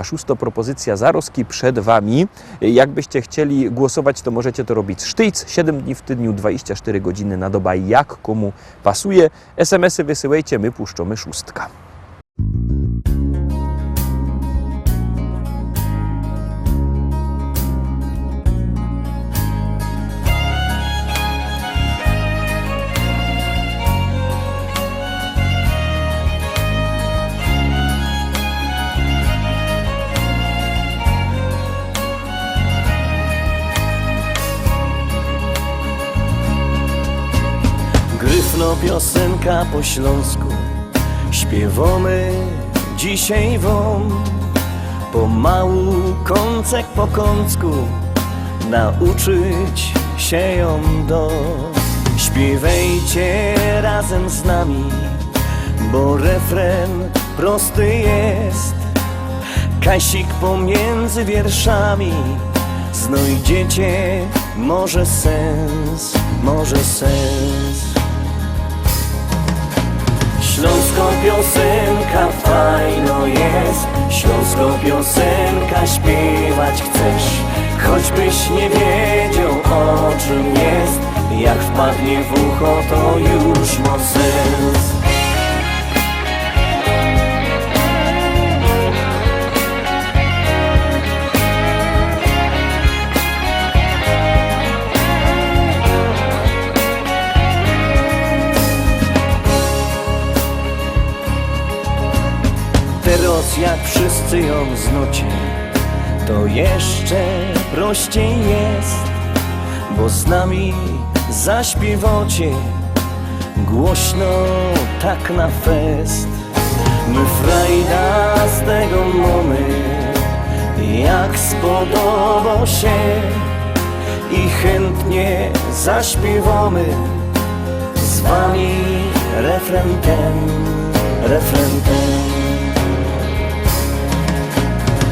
Szósta propozycja Zaroski przed Wami. Jakbyście chcieli głosować, to możecie to robić sztyjc, 7 dni w tygodniu, 24 godziny na dobę, jak komu pasuje. SMS-y wysyłajcie, my puszczamy szóstka. Gryfno piosenka po śląsku, śpiewamy dzisiaj wam. Pomału, kącek po kącku, nauczyć się ją do. Śpiewajcie razem z nami, bo refren prosty jest. Kasik pomiędzy wierszami, znajdziecie może sens, może sens. Śląsko piosenka fajno jest, śląsko piosenka śpiewać chcesz. Choćbyś nie wiedział o czym jest, jak wpadnie w ucho to już ma sens. Teraz jak wszyscy ją znucie, to jeszcze prościej jest, bo z nami zaśpiewacie głośno tak na fest. My frajda z tego mamy, jak spodoba się, i chętnie zaśpiewamy z wami refren ten, refren ten.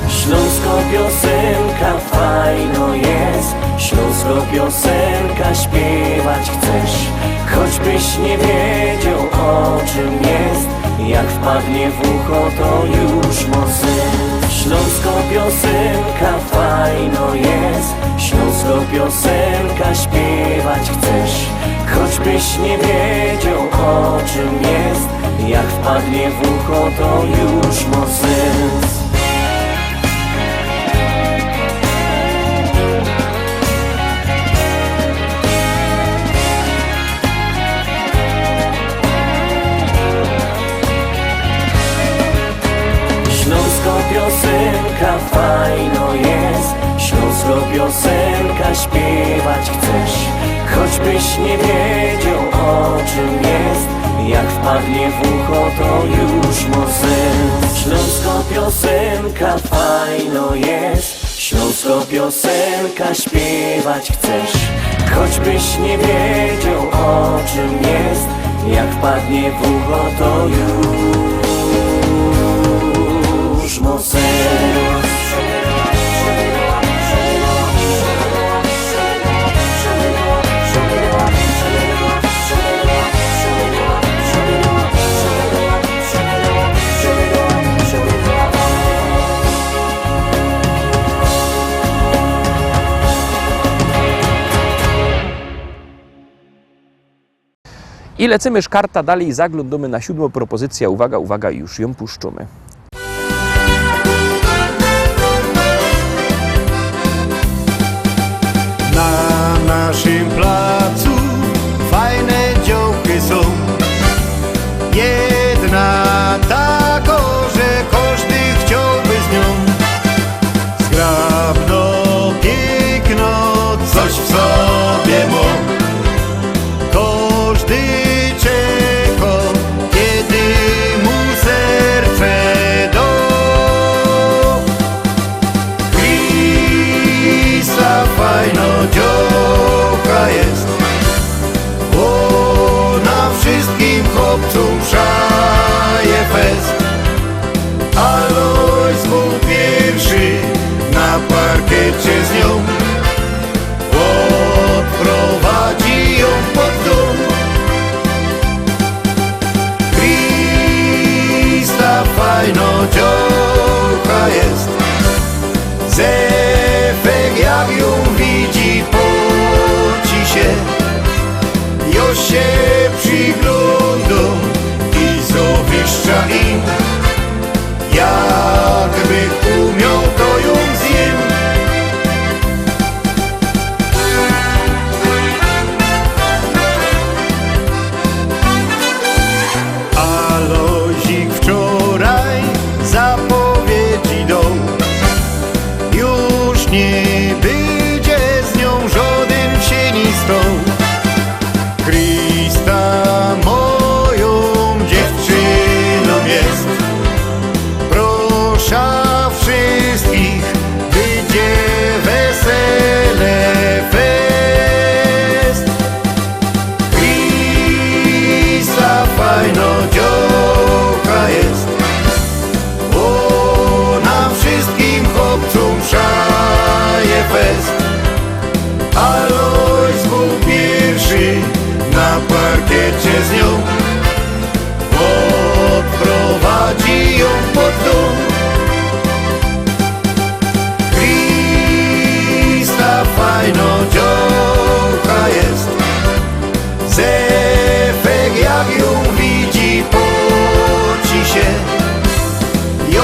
Śląsko piosenka fajno jest, śląsko piosenka śpiewać chcesz. Choćbyś nie wiedział o czym jest, jak wpadnie w ucho to już ma sens. Śląsko piosenka fajno jest, śląsko piosenka śpiewać chcesz. Choćbyś nie wiedział o czym jest, jak wpadnie w ucho to już ma sens. Śląsko piosenka fajno jest, śląsko piosenka śpiewać chcesz. Choćbyś nie wiedział o czym jest, jak wpadnie w ucho to już ma sens. Śląsko piosenka fajno jest, śląsko piosenka śpiewać chcesz. Choćbyś nie wiedział o czym jest, jak wpadnie w ucho to już ma sens. I lecimy szkarta dalej, zaglądamy na 7. propozycję. Uwaga, uwaga, już ją puszczamy. Na naszym placu fajne działki są. Jedna taka, że każdy chciałby z nią. Zgrabno, piękno, coś w sobie ma. Każdy czeka, kiedy mu serce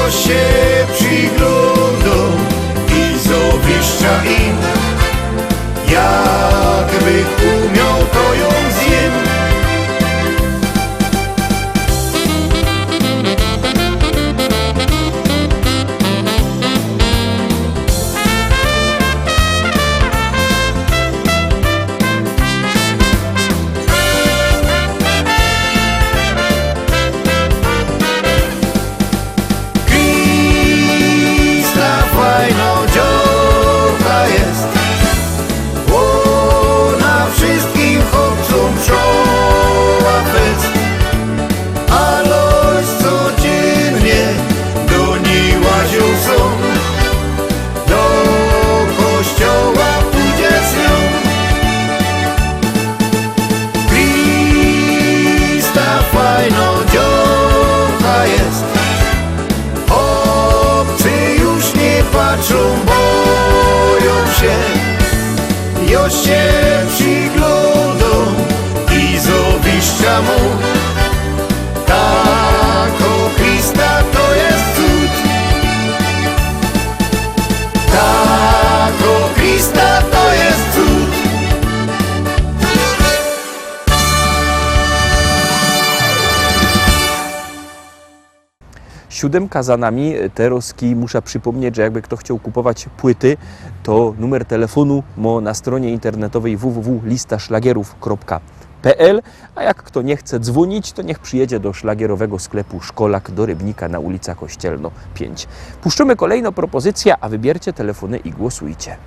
Jo się przyglądam i zawiszcza im. Jakby umiał, to ją zjem. Krista fajno dziołka jest. Ona wszystkim chłopcom czoła fest. Aloś codziennie do niej łazią są. Do kościoła pójdzie z nią. Krista fajno dziołka jest. Obcy już nie patrzą, boją się. Jo się przyglądam i zawiszcza mu. Tako Krista to jest cud. Tako Krista to jest cud. Siódemka za nami, Teroski. Muszę przypomnieć, że jakby kto chciał kupować płyty, to numer telefonu ma na stronie internetowej www.listaszlagierów.pl, a jak kto nie chce dzwonić, to niech przyjedzie do szlagierowego sklepu Szkolak do Rybnika na ulica Kościelno 5. Puszczymy kolejną propozycję, a wybiercie telefony i głosujcie.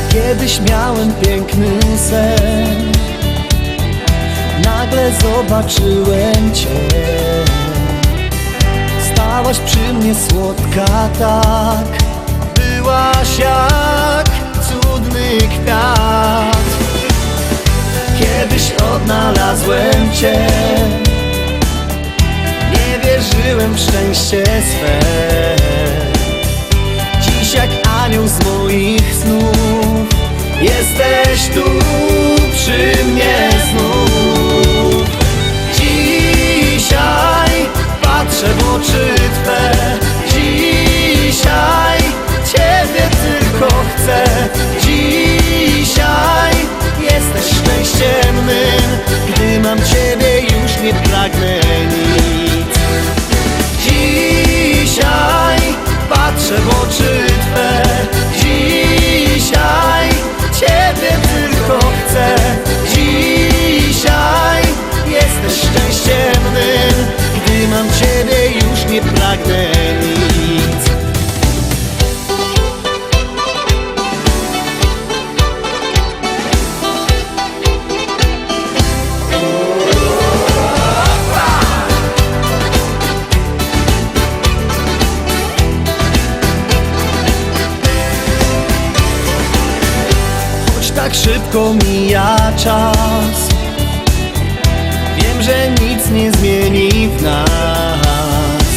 Kiedyś miałem piękny sen, nagle zobaczyłem Cię. Stałaś przy mnie słodka tak, byłaś jak cudny kwiat. Kiedyś odnalazłem Cię, nie wierzyłem w szczęście swe. Dziś jak anioł z moich snów, jesteś tu przy mnie znów. Dzisiaj patrzę w oczy Twe, dzisiaj Ciebie tylko chcę. Dzisiaj jesteś szczęściem mym, gdy mam Ciebie już nie pragnę nic. Dzisiaj patrzę w oczy Twe, dzisiaj Ciebie tylko chcę. Dzisiaj jesteś szczęściem mym, gdy mam Ciebie już nie pragnę nic. Tak szybko mija czas, wiem, że nic nie zmieni w nas.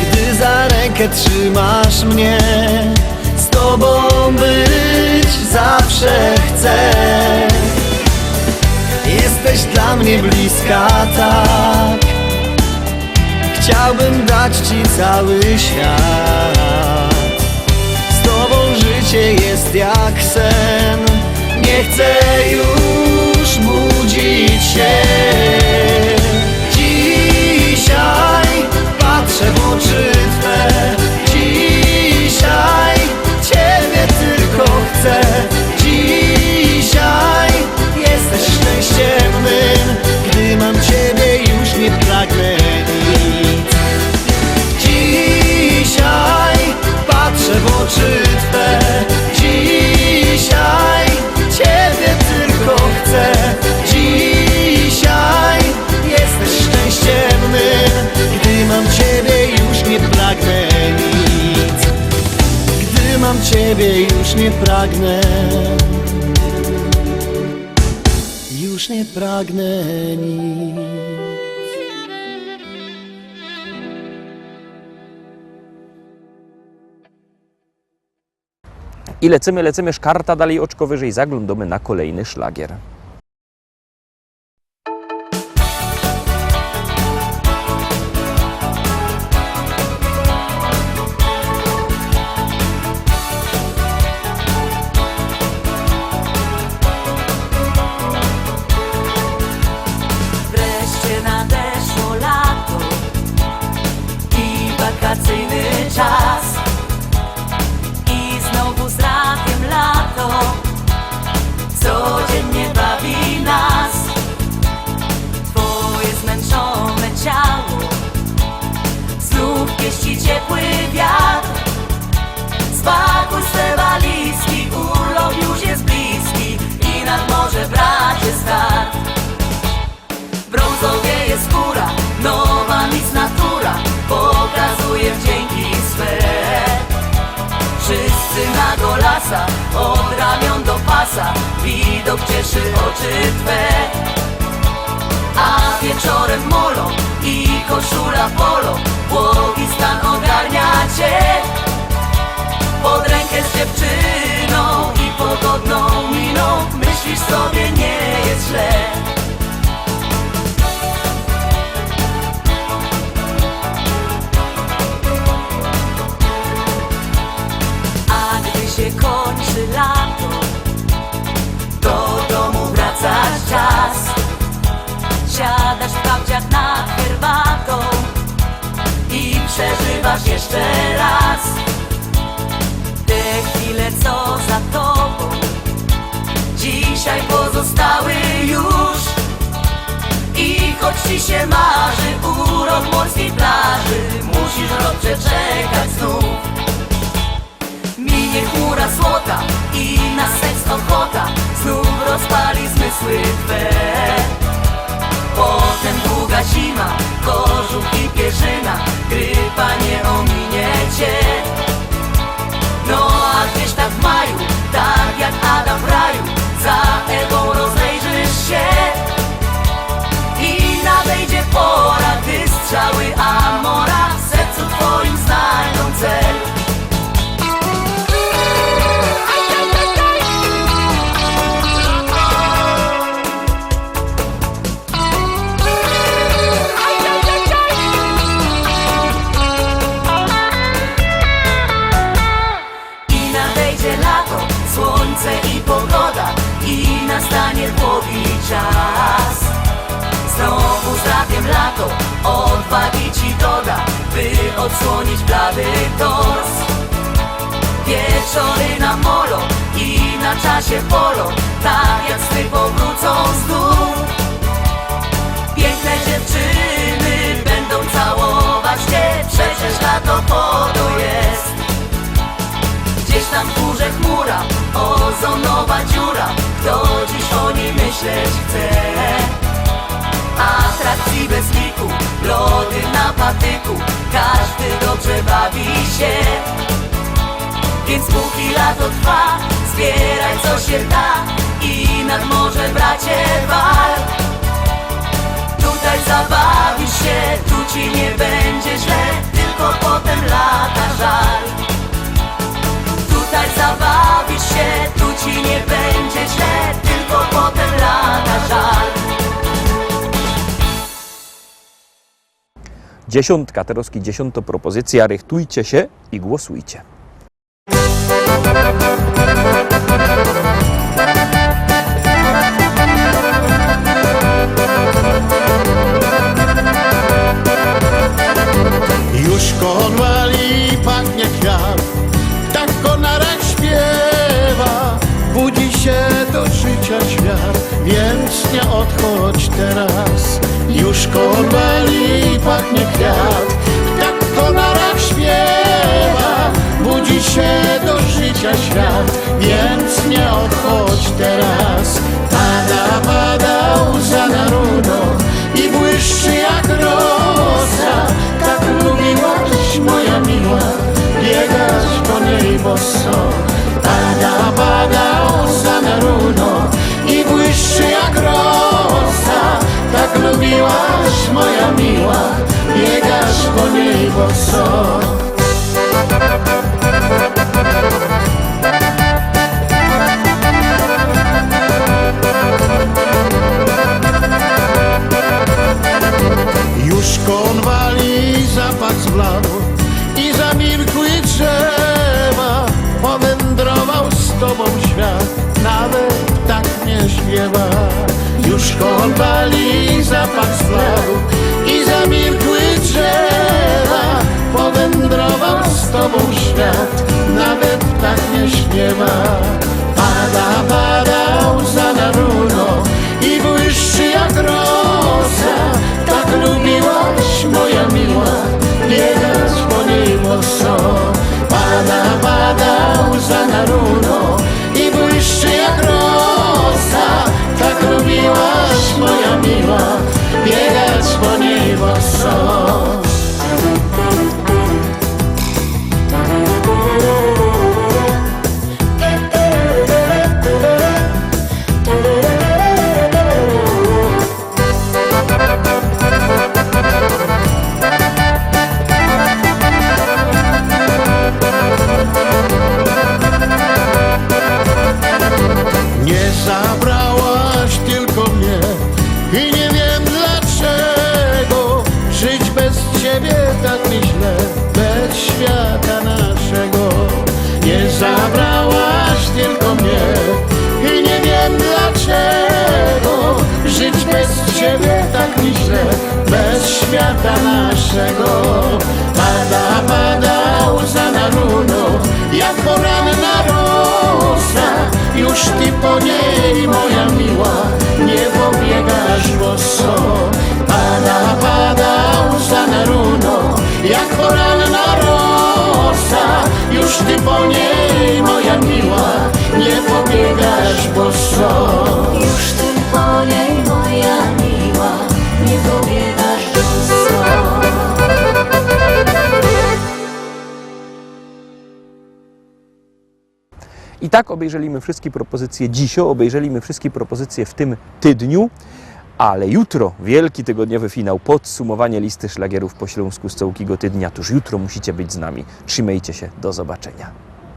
Gdy za rękę trzymasz mnie, z Tobą być zawsze chcę. Jesteś dla mnie bliska tak, chciałbym dać Ci cały świat. Z Tobą życie jest jak sen, nie chcę już budzić się. Dzisiaj patrzę w oczy Twe, dzisiaj Ciebie tylko chcę. Dzisiaj jesteś szczęściem mym, gdy mam Ciebie już nie pragnę nic. Dzisiaj patrzę w oczy Twe, dzisiaj Ciebie tylko chcę. Dzisiaj jesteś szczęściem mym, gdy mam Ciebie już nie pragnę nic. Gdy mam Ciebie już nie pragnę, już nie pragnę nic. I lecimy, szkarta dalej oczko wyżej, zaglądamy na kolejny szlagier. Wreszcie nadeszło lato i wakacyjny czas. I znowu z radiem lato codziennie bawi nas. Twoje zmęczone ciało znów pieści ciepły wiatr. Spakuj swe walizki, urlop już jest bliski i nad morze bracie start. Brązowie jest skóra, nowa nic natura pokazuje wdzięki swe. Wszyscy na golasa, od ramion do pasa, widok cieszy oczy twe. A wieczorem molo i koszula polo, błogi stan ogarnia cię. Pod rękę z dziewczyną i pogodną miną, myślisz sobie nie jest źle. Się kończy lato, do domu wracać czas. Siadasz w kapciach nad herbatą i przeżywasz jeszcze raz te chwile, co za tobą dzisiaj pozostały już. I choć ci się marzy urok morskiej plaży, musisz rok przeczekać znów. Minie chmura złota i na seks ochota znów rozpali zmysły twe. Potem długa zima, kożuch i pierzyna, grypa nie ominie cię. No a gdzieś tak w maju, tak jak Adam w raju, za Ewą rozejrzysz się. I nadejdzie pora, gdy strzały Amora w sercu twoim znajdą cel. I pogoda i nastanie długi czas. Znowu z radiem lato odwagi ci doda, by odsłonić blady tors. Wieczory na molo i na czasie polo, tak jak sny powrócą znów. Piękne dziewczyny będą całować cię, przecież lato po to jest. Gdzieś tam w górze chmura, ozonowa dziura, kto dziś o niej myśleć chce. Atrakcji bez liku, lody na patyku, każdy dobrze bawi się. Więc póki lato trwa, zbieraj co się da i nad morze bracie wal. Tutaj zabawisz się, tu ci nie będzie źle, tylko potem lata żal. Tutaj zabawisz się, tu ci nie będzie źle, tylko potem lata żal. Dziesiątka, teraz 10. propozycja, rychtujcie się i głosujcie. Już konwali pachnie kwiat, tak konarek śpiewa. Budzi się do życia świat, więc nie odchodź teraz. Już konwali pachnie kwiat, tak konarek śpiewa. Budzi się do życia świat, więc nie odchodź teraz. Pada, pada łza na runo i błyszczy jak rosa. Tak lubiłaś, moja miła, biegać po niej boso. Pada, pada łza na runo i błyszczy jak rosa. Tak lubiłaś, moja miła, biegasz po niej boso. konwali zapach zbladł i zamilkły drzewa. Powędrował z tobą świat, nawet tak nie śpiewa. Już konwali zapach zbladł i zamilkły drzewa. Powędrował z tobą świat, nawet tak nie śpiewa. Pada łza na runo i błyszczy jak rosa. Tak lubiłaś, moja miła, biegać po niej boso. Pada łza na runo i błyszczy jak rosa. Tak lubiłaś, moja miła, biegać po niej boso. Nie zabrałaś tylko mnie i nie wiem dlaczego. Żyć bez ciebie tak mi źle, bez świata naszego. Nie zabrałaś tylko mnie i nie wiem dlaczego. Żyć bez ciebie tak mi źle, bez świata naszego. Pada łza na runo, jak poranna rosa. Już ty po niej, moja miła, nie pobiegasz boso. Pada łza na runo, jak poranna rosa. Już ty po niej, moja miła, nie pobiegasz boso. Już ty po niej, moja miła, nie pobiegasz boso. I tak obejrzeliśmy wszystkie propozycje dzisiaj, obejrzeliśmy wszystkie propozycje w tym tydniu, ale jutro wielki tygodniowy finał, podsumowanie listy szlagierów po śląsku z całego tydnia. Tuż jutro musicie być z nami. Trzymajcie się, do zobaczenia.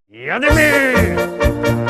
Jademy!